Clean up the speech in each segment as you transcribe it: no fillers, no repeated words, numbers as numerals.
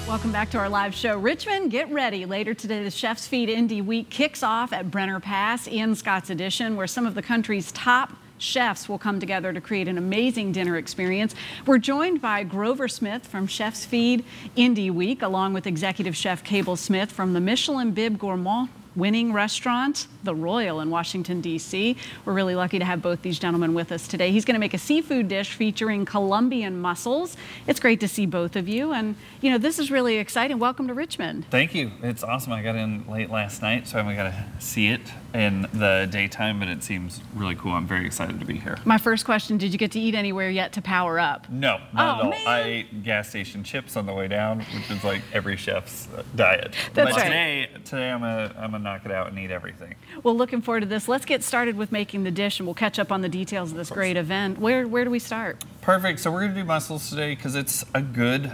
Welcome back to our live show. Richmond, get ready. Later today, the Chef's Feed Indie Week kicks off at Brenner Pass in Scott's Addition, where some of the country's top chefs will come together to create an amazing dinner experience. We're joined by Grover Smith from Chef's Feed Indie Week, along with executive chef Cable Smith from the Michelin Bib Gourmand winning restaurant, The Royal in Washington, D.C. We're really lucky to have both these gentlemen with us today. He's going to make a seafood dish featuring Colombian mussels. It's great to see both of you, and you know, this is really exciting. Welcome to Richmond. Thank you. It's awesome. I got in late last night, so I haven't got to see it in the daytime, but it seems really cool. I'm very excited to be here. My first question, did you get to eat anywhere yet to power up? No, not at all. Man. I ate gas station chips on the way down, which is like every chef's diet. That's but right. today I'm gonna knock it out and eat everything. Well, looking forward to this. Let's get started with making the dish, and we'll catch up on the details of this great event. Where do we start? Perfect. So we're gonna do mussels today because it's a good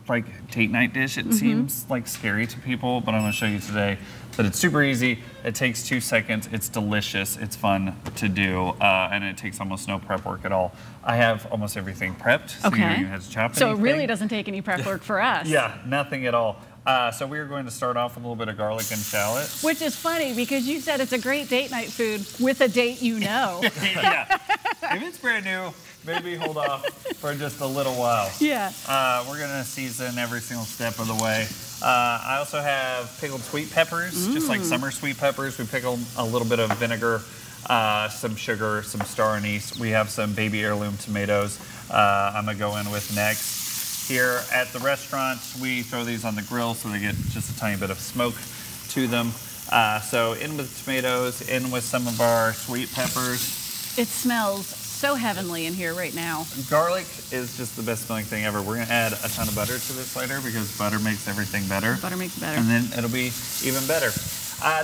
like date night dish. It seems like scary to people, but I'm gonna show you today that it's super easy. It takes 2 seconds. It's delicious. It's fun to do, and it takes almost no prep work at all. I have almost everything prepped, so you don't even have to chop So anything. it really doesn't take any prep work for us. Yeah, nothing at all. So we are going to start off with a little bit of garlic and shallot. Which is funny because you said it's a great date night food with a date you know. Yeah. If it's brand new, maybe hold off for just a little while. Yeah. We're gonna season every single step of the way. I also have pickled sweet peppers, just like summer sweet peppers. We pickle a little bit of vinegar, some sugar, some star anise. We have some baby heirloom tomatoes I'm gonna go in with next. Here at the restaurant, we throw these on the grill so they get just a tiny bit of smoke to them. So in with tomatoes, in with some of our sweet peppers. It smells so heavenly in here right now. Garlic is just the best smelling thing ever. We're gonna add a ton of butter to this later because butter makes everything better. Butter makes it better. And then it'll be even better.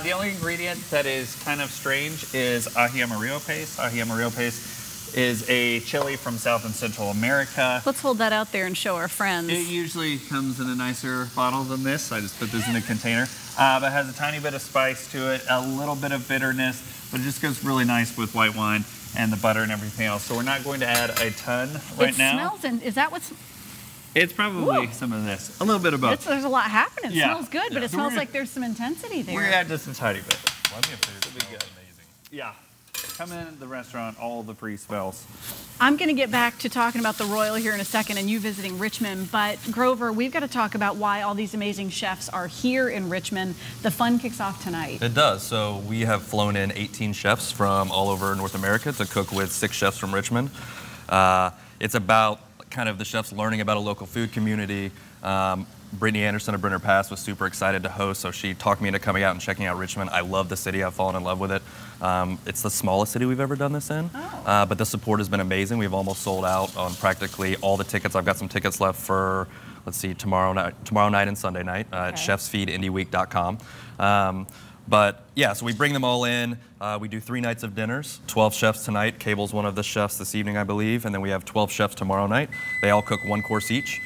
The only ingredient that is kind of strange is ají amarillo paste. Ají amarillo paste is a chili from South and Central America. Let's hold that out there and show our friends. It usually comes in a nicer bottle than this. I just put this in a container. But it has a tiny bit of spice to it, a little bit of bitterness, but it just goes really nice with white wine and the butter and everything else. So we're not going to add a ton right now. It smells, and is that what's... It's probably some of this. A little bit of both. There's a lot happening. It Yeah. smells good, but it smells like there's some intensity there. We're gonna add just a tiny bit. Plenty of food. It'll be good. Amazing. Yeah. Come in the restaurant, all the free smells. I'm going to get back to talking about the Royal here in a second and you visiting Richmond, but Grover, we've got to talk about why all these amazing chefs are here in Richmond. The fun kicks off tonight. It does. So we have flown in 18 chefs from all over North America to cook with 6 chefs from Richmond. It's about kind of the chefs learning about a local food community. Brittany Anderson of Brenner Pass was super excited to host, so she talked me into coming out and checking out Richmond. I love the city. I've fallen in love with it. It's the smallest city we've ever done this in, but the support has been amazing. We've almost sold out on practically all the tickets. I've got some tickets left for, let's see, tomorrow night and Sunday night at chefsfeedindieweek.com. But yeah, so we bring them all in. We do 3 nights of dinners, 12 chefs tonight. Cable's one of the chefs this evening, I believe, and then we have 12 chefs tomorrow night. They all cook 1 course each.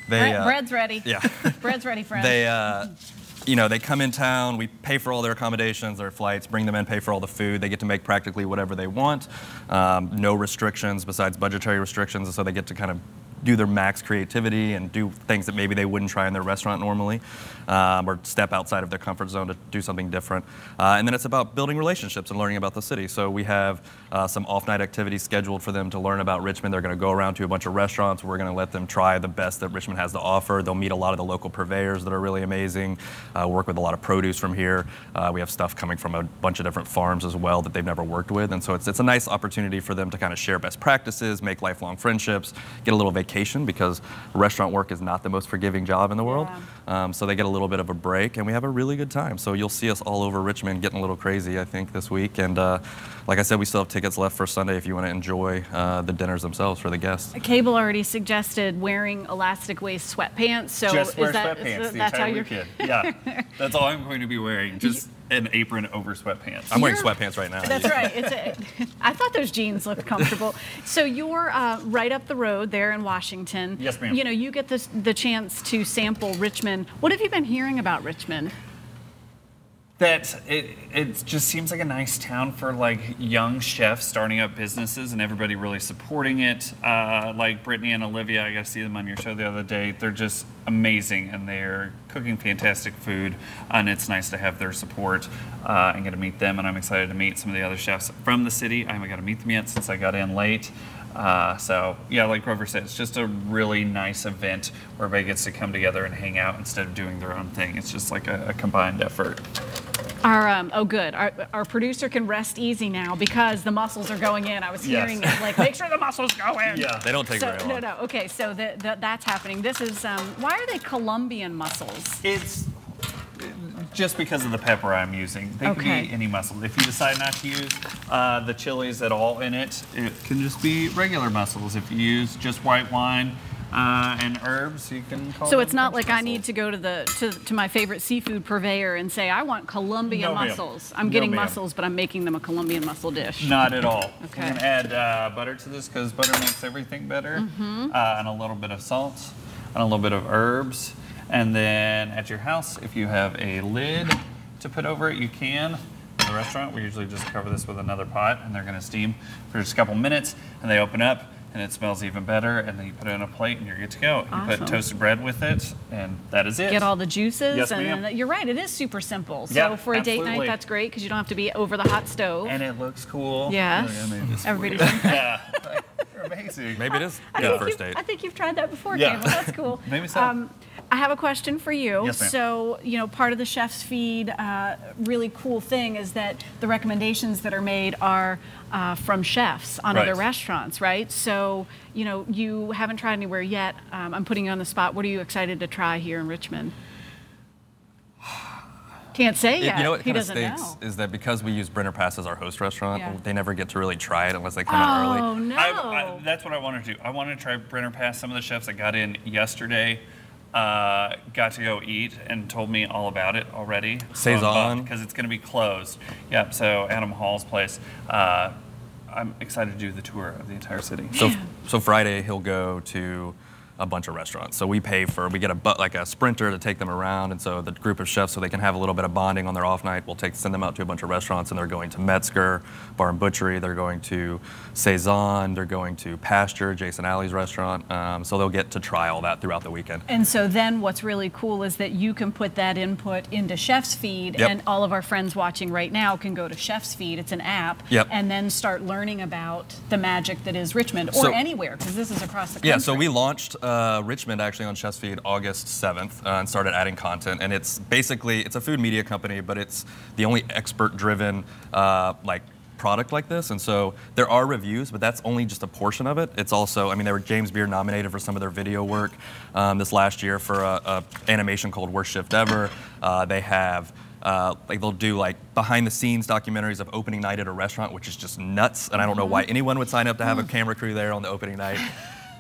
Bread's ready. Yeah. Bread's ready, friends. You know, they come in town, we pay for all their accommodations, their flights, bring them in, pay for all the food. They get to make practically whatever they want. No restrictions besides budgetary restrictions, and so they get to kind of do their max creativity and do things that maybe they wouldn't try in their restaurant normally, or step outside of their comfort zone to do something different. And then it's about building relationships and learning about the city. So we have some off-night activities scheduled for them to learn about Richmond. They're going to go around to a bunch of restaurants. We're going to let them try the best that Richmond has to offer. They'll meet a lot of the local purveyors that are really amazing, work with a lot of produce from here. We have stuff coming from a bunch of different farms as well that they've never worked with. And so it's a nice opportunity for them to kind of share best practices, make lifelong friendships, get a little vacation because restaurant work is not the most forgiving job in the world. So they get a little bit of a break and we have a really good time. So you'll see us all over Richmond getting a little crazy, I think, this week. And like I said, we still have tickets left for Sunday if you want to enjoy the dinners themselves for the guests. Cable already suggested wearing elastic waist sweatpants. So just wear sweatpants the entire weekend. Yeah, that's all I'm going to be wearing. Just an apron over sweatpants. I'm wearing sweatpants right now. That's right. I thought those jeans looked comfortable. So you're right up the road there in Washington. Yes, ma'am. You know, you get the chance to sample Richmond. What have you been hearing about Richmond? that it just seems like a nice town for like young chefs starting up businesses and everybody really supporting it. Like Brittany and Olivia, I got to see them on your show the other day. They're just amazing and they're cooking fantastic food, and it's nice to have their support and get to meet them. And I'm excited to meet some of the other chefs from the city. I haven't got to meet them yet since I got in late. So yeah, like Grover said, it's just a really nice event where everybody gets to come together and hang out instead of doing their own thing. It's just like a combined effort. Oh good. Our producer can rest easy now because the mussels are going in. I was hearing it, like, make sure the mussels go in. Yeah. They don't take very long. No. Okay, so that's happening. This is, why are they Colombian mussels? It's just because of the pepper I'm using. They can be any mussels. If you decide not to use the chilies at all in it, it can just be regular mussels. If you use just white wine and herbs, you can call So them it's not like mussels. I need to go to my favorite seafood purveyor and say, I want Colombian No, ma'am. mussels. I'm No, getting ma'am. mussels, but I'm making them a Colombian mussel dish. Not at all. Okay. You can add butter to this because butter makes everything better, and a little bit of salt, and a little bit of herbs. And then at your house, if you have a lid to put over it, you can. In the restaurant, we usually just cover this with another pot, and they're going to steam for just a couple minutes, and they open up, and it smells even better, and then you put it in a plate, and you're good to go. Awesome. You put toasted bread with it, and that is it. Get all the juices. Yes, and ma'am. then you're right, it is super simple. So Yeah, for a date absolutely. night, that's great because you don't have to be over the hot stove. And it looks cool. Yes. I made this for Everybody's you. Yeah. You're amazing. Maybe it is I good think first date. I think you've tried that before, Yeah. Campbell. That's cool. Maybe so. I have a question for you. Yes, ma'am. So, part of the Chef's Feed, really cool thing is that the recommendations that are made are from chefs on Right. other restaurants, right? So, you haven't tried anywhere yet. I'm putting you on the spot. What are you excited to try here in Richmond? Can't say yet. You know what He kind of doesn't stinks know. is that because we use Brenner Pass as our host restaurant, Yeah. they never get to really try it unless they come in early. Oh, no. That's what I want to do. I want to try Brenner Pass. Some of the chefs that got in yesterday got to go eat and told me all about it already. Saison. Because it's going to be closed. Yep, so Adam Hall's place. I'm excited to do the tour of the entire city. So Friday he'll go to a bunch of restaurants. So we get a sprinter to take them around, and so the group of chefs, so they can have a little bit of bonding on their off night, we'll send them out to a bunch of restaurants, and they're going to Metzger Bar and Butchery, they're going to Saison, they're going to Pasture, Jason Alley's restaurant. So they'll get to try all that throughout the weekend. And so then what's really cool is that you can put that input into Chef's Feed, Yep. and all of our friends watching right now can go to Chef's Feed, it's an app, Yep. and then start learning about the magic that is Richmond, or So- anywhere, because this is across the country. Yeah, so we launched Richmond actually on Chef's Feed August 7th and started adding content. And it's a food media company, but it's the only expert-driven product like this. And so there are reviews, but that's only just a portion of it. It's also, they were James Beard nominated for some of their video work this last year for a animation called Worst Shift Ever. They have they'll do behind the scenes documentaries of opening night at a restaurant, which is just nuts. And I don't know why anyone would sign up to have a camera crew there on the opening night.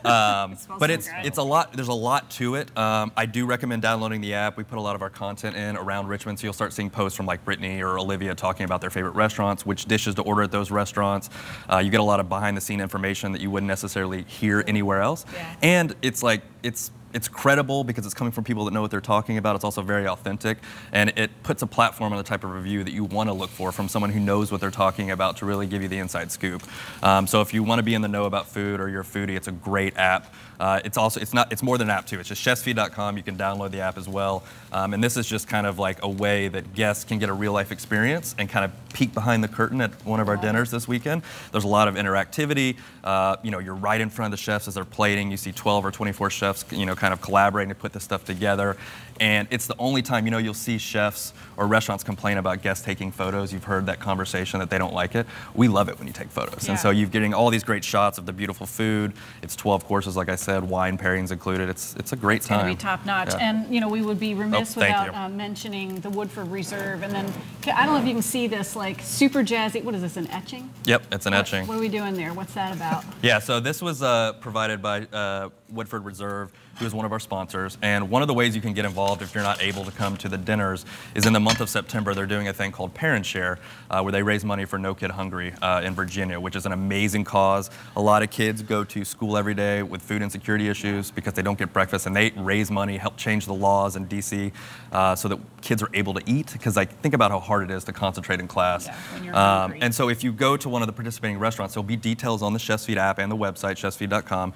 But it's a lot. There's a lot to it. I do recommend downloading the app. We put a lot of our content in around Richmond, so you'll start seeing posts from Brittany or Olivia talking about their favorite restaurants, which dishes to order at those restaurants. You get a lot of behind-the-scene information that you wouldn't necessarily hear anywhere else. Yeah. And it's credible because it's coming from people that know what they're talking about. It's also very authentic, and it puts a platform on the type of review that you want to look for from someone who knows what they're talking about to really give you the inside scoop. So if you want to be in the know about food or you're a foodie, it's a great app. It's more than an app too. It's just chefsfeed.com. You can download the app as well. And this is just kind of like a way that guests can get a real life experience and kind of peek behind the curtain at one of our dinners this weekend. There's a lot of interactivity. You're right in front of the chefs as they're plating. You see 12 or 24 chefs, kind of collaborating to put this stuff together. And it's the only time, you'll see chefs or restaurants complain about guests taking photos. You've heard that conversation that they don't like it. We love it when you take photos. Yeah. And so you're getting all these great shots of the beautiful food. It's 12 courses, like I said, wine pairings included. It's a great time. It's going to be top notch. Yeah. And, we would be remiss thank without mentioning the Woodford Reserve. And then, I don't know if you can see this, super jazzy, what is this, an etching? Yep, it's an etching. What are we doing there? What's that about? Yeah, so this was provided by Woodford Reserve. who is one of our sponsors. And one of the ways you can get involved if you're not able to come to the dinners is in the month of September, they're doing a thing called Parent Share, where they raise money for No Kid Hungry in Virginia, which is an amazing cause. A lot of kids go to school every day with food insecurity issues because they don't get breakfast, and they raise money, help change the laws in DC so that kids are able to eat, because I think about how hard it is to concentrate in class. When you're hungry. And so if you go to one of the participating restaurants, there'll be details on the Chef's Feed app and the website, chefsfeed.com.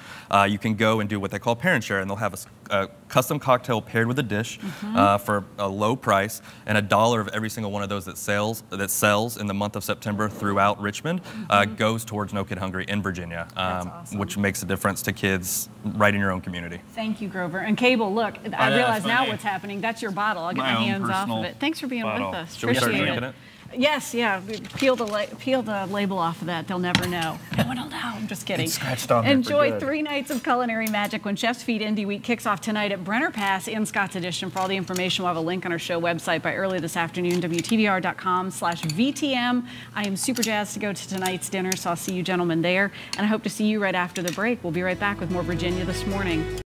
You can go and do what they call Parent Share, and they'll have a custom cocktail paired with a dish for a low price, and $1 of every single one of those that sells in the month of September throughout Richmond goes towards No Kid Hungry in Virginia, awesome. which makes a difference to kids right in your own community. Thank you, Grover. And Cable, look, I realize now funny. what's happening. That's your bottle. I'll get My my own hands off personal of it. Thanks for being bottle. with us. Should we start Appreciate drinking it? Yes, yeah. Peel the label off of that. They'll never know. No one will know. I'm just kidding. It's scratched on there for Enjoy good. 3 nights of culinary magic when Chef's Feed Indie Week kicks off tonight at Brenner Pass in Scott's Addition. For all the information, we'll have a link on our show website by early this afternoon, WTVR.com/VTM. I am super jazzed to go to tonight's dinner, so I'll see you gentlemen there. And I hope to see you right after the break. We'll be right back with more Virginia This Morning.